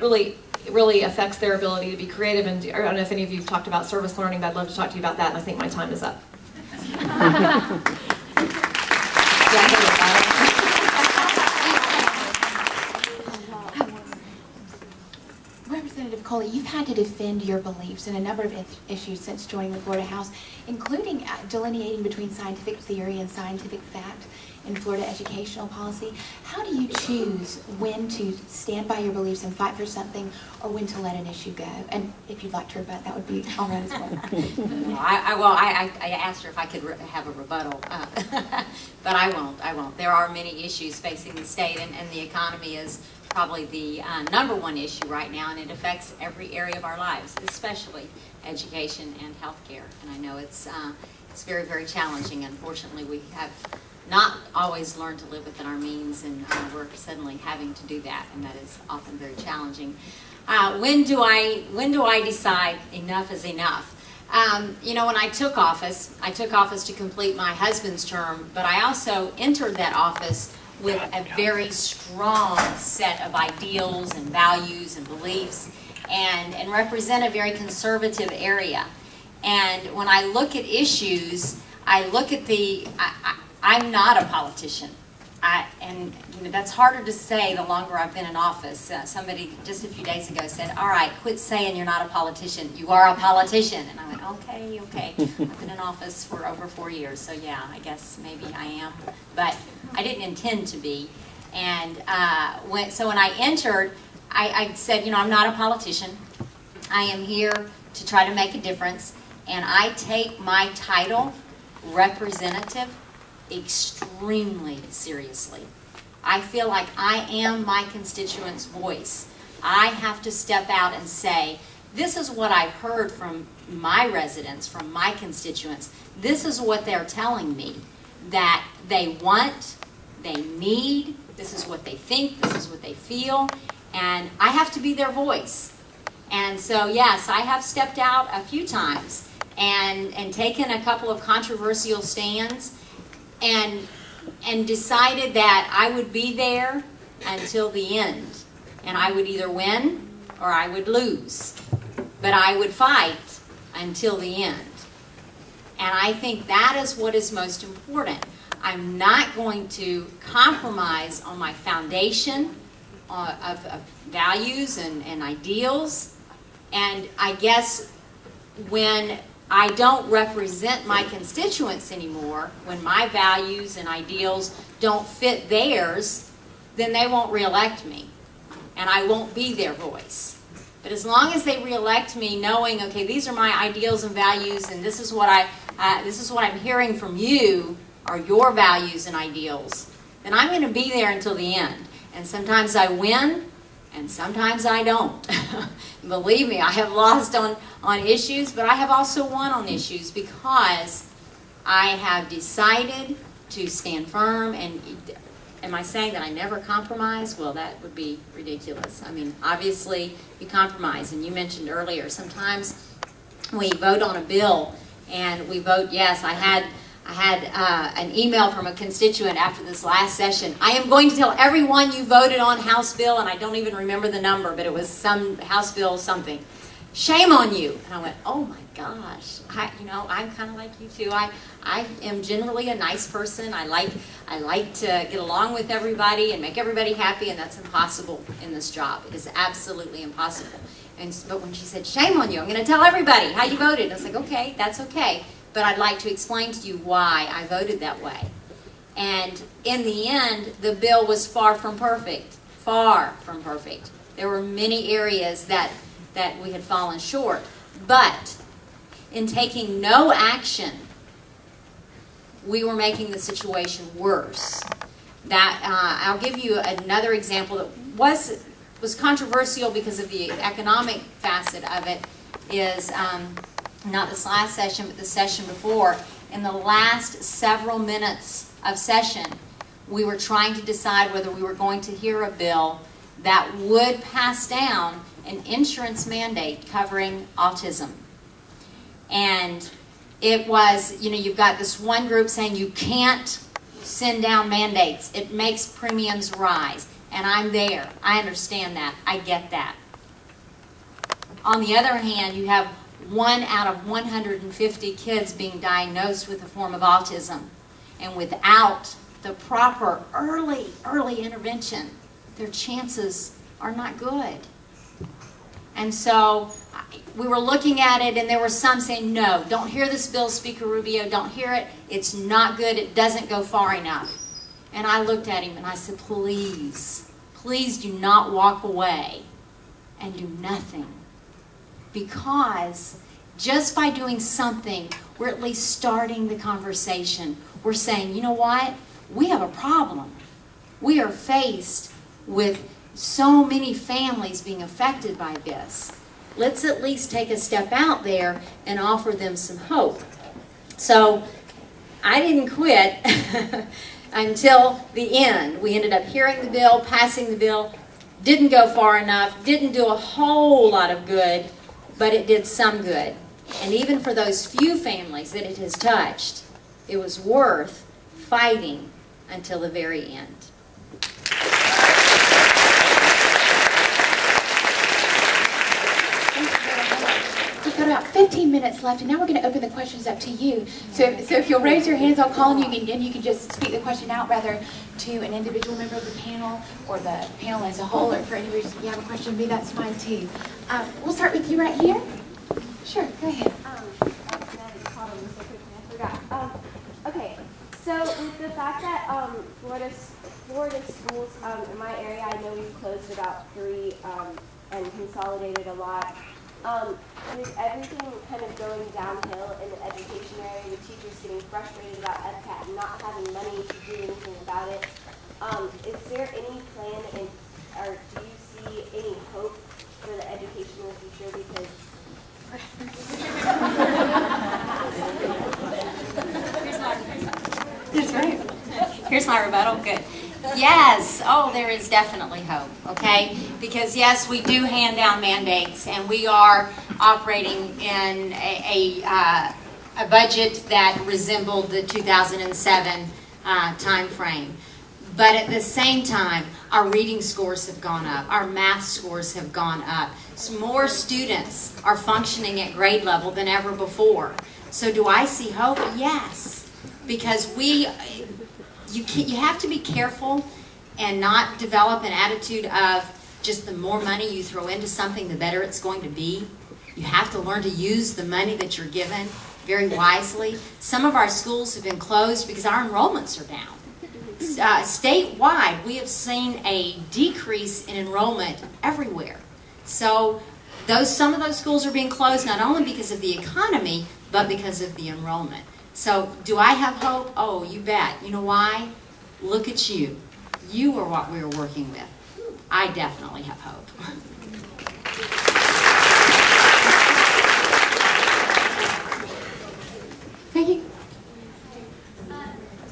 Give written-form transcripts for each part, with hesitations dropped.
really affects their ability to be creative. And I don't know if any of you have talked about service learning, but I'd love to talk to you about that, and I think my time is up. Representative Coley, you've had to defend your beliefs in a number of issues since joining the Florida House, including delineating between scientific theory and scientific fact in Florida educational policy. How do you choose when to stand by your beliefs and fight for something, or when to let an issue go? And if you'd like to rebut, that would be all right as well. I asked her if I could have a rebuttal, but I won't. There are many issues facing the state, and the economy is probably the #1 issue right now, and it affects every area of our lives, especially education and healthcare. And I know it's very, very challenging. Unfortunately, we have not always learned to live within our means, and we're suddenly having to do that, and that is often very challenging. When do I decide enough is enough? You know, when I took office to complete my husband's term, but I also entered that office with a very strong set of ideals and values and beliefs, and represent a very conservative area. And when I look at issues, I look at I'm not a politician. And you know, that's harder to say the longer I've been in office. Somebody just a few days ago said, "All right, quit saying you're not a politician. You are a politician." And I went, okay. I've been in office for over 4 years, so yeah, I guess maybe I am. But I didn't intend to be. And so when I entered, I said, you know, I'm not a politician. I am here to try to make a difference. And I take my title, representative, extremely seriously. I feel like I am my constituents' voice. I have to step out and say, this is what I've heard from my residents, from my constituents. This is what they're telling me that they want, they need, this is what they think, this is what they feel, and I have to be their voice. And so yes, I have stepped out a few times and taken a couple of controversial stands, and decided that I would be there until the end. And I would either win or I would lose. But I would fight until the end. And I think that is what is most important. I'm not going to compromise on my foundation of values and ideals. And I guess when I don't represent my constituents anymore, when my values and ideals don't fit theirs, then they won't reelect me, and I won't be their voice. But as long as they reelect me knowing, okay, these are my ideals and values, and this is what I'm hearing from you, are your values and ideals, then I'm going to be there until the end. And sometimes I win, and sometimes I don't. Believe me, I have lost on issues, but I have also won on issues because I have decided to stand firm. And am I saying that I never compromise? Well, that would be ridiculous. I mean, obviously you compromise, and you mentioned earlier, sometimes we vote on a bill and we vote yes. I had an email from a constituent after this last session. I am going to tell everyone you voted on House Bill, and I don't even remember the number, but it was some House Bill something. Shame on you. And I went, oh my gosh. I'm kind of like you too. I am generally a nice person. I like to get along with everybody and make everybody happy, and that's impossible in this job. It is absolutely impossible. But when she said, shame on you, I'm going to tell everybody how you voted. I was like, okay, that's okay. But I'd like to explain to you why I voted that way. And in the end, the bill was far from perfect. Far from perfect. There were many areas that we had fallen short. But in taking no action, we were making the situation worse. I'll give you another example that was controversial because of the economic facet of it. Is not this last session, but the session before. In the last several minutes of session, we were trying to decide whether we were going to hear a bill that would pass down an insurance mandate covering autism. And it was, you've got this one group saying you can't send down mandates. It makes premiums rise. And I'm there. I understand that. I get that. On the other hand, you have 1 out of 150 kids being diagnosed with a form of autism. And without the proper early intervention, their chances are not good. And so we were looking at it, and there were some saying, no, don't hear this bill, Speaker Rubio, don't hear it. It's not good. It doesn't go far enough. And I looked at him and I said, please, please do not walk away and do nothing. Because just by doing something, we're at least starting the conversation. We're saying, you know what? We have a problem. We are faced with so many families being affected by this. Let's at least take a step out there and offer them some hope. So I didn't quit until the end. We ended up hearing the bill, passing the bill. Didn't go far enough, didn't do a whole lot of good, but it did some good. And even for those few families that it has touched, it was worth fighting until the very end. We've got about 15 minutes left, and now we're going to open the questions up to you. So if you'll raise your hands, I'll call on you, and you can just speak the question out, rather to an individual member of the panel, or the panel as a whole, or for any reason if you have a question to me, that's fine too. We'll start with you right here. Sure, go ahead. Okay, so with the fact that Florida schools in my area, I know we've closed about 3 and consolidated a lot. With everything kind of going downhill in the education area, with teachers getting frustrated about FCAT and not having money to do anything about it, is there any plan, or do you see any hope for the education in the future? Because That's right. Here's my rebuttal. Good. Yes. Oh, there is definitely hope. Okay. Because yes, we do hand down mandates, and we are operating in a budget that resembled the 2007 time frame. But at the same time, our reading scores have gone up. Our math scores have gone up. So more students are functioning at grade level than ever before. So do I see hope? Yes. Because you have to be careful and not develop an attitude of just the more money you throw into something, the better it's going to be. You have to learn to use the money that you're given very wisely. Some of our schools have been closed because our enrollments are down. Statewide, we have seen a decrease in enrollment everywhere. So some of those schools are being closed not only because of the economy, but because of the enrollment. So do I have hope? Oh, you bet. You know why? Look at you. You are what we're working with. I definitely have hope. Thank you.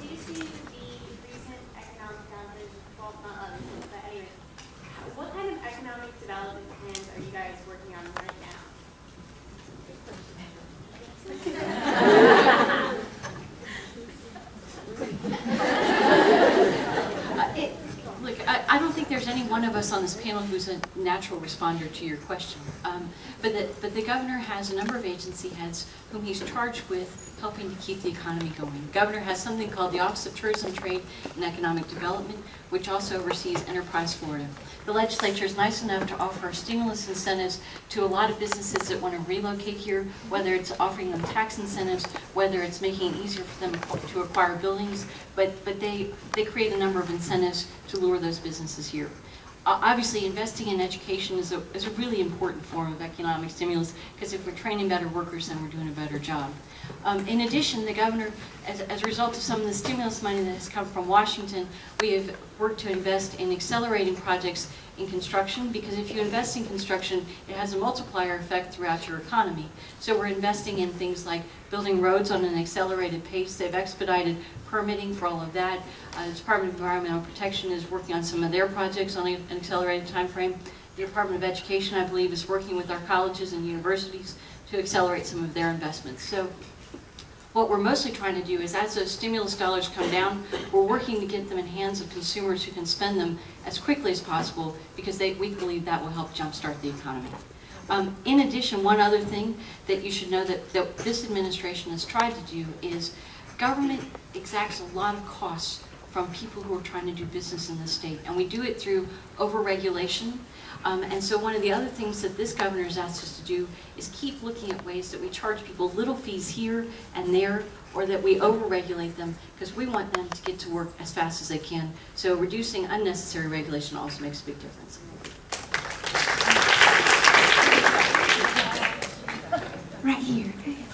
do you see the recent economic development, well, not others, but anyway, what kind of economic development plans are you guys working on right now? Look, I don't think there's any one of us on this panel who's a natural responder to your question. But the governor has a number of agency heads whom he's charged with helping to keep the economy going. The governor has something called the Office of Tourism, Trade, and Economic Development, which also oversees Enterprise Florida. The legislature is nice enough to offer stimulus incentives to a lot of businesses that want to relocate here, whether it's offering them tax incentives, whether it's making it easier for them to acquire buildings, but they create a number of incentives to lure those businesses here. Obviously, investing in education is a really important form of economic stimulus, because if we're training better workers, then we're doing a better job. In addition, the governor, as a result of some of the stimulus money that has come from Washington, we have worked to invest in accelerating projects in construction, because if you invest in construction, it has a multiplier effect throughout your economy. So we're investing in things like building roads on an accelerated pace. They've expedited permitting for all of that. The Department of Environmental Protection is working on some of their projects on an accelerated time frame. The Department of Education, I believe, is working with our colleges and universities to accelerate some of their investments. So what we're mostly trying to do is, as those stimulus dollars come down, we're working to get them in hands of consumers who can spend them as quickly as possible, because we believe that will help jumpstart the economy. In addition, one other thing that you should know that this administration has tried to do is government exacts a lot of costs from people who are trying to do business in the state, and we do it through overregulation. And so one of the other things that this governor has asked us to do is keep looking at ways that we charge people little fees here and there, or that we overregulate them, because we want them to get to work as fast as they can. So reducing unnecessary regulation also makes a big difference. Right here. Go ahead.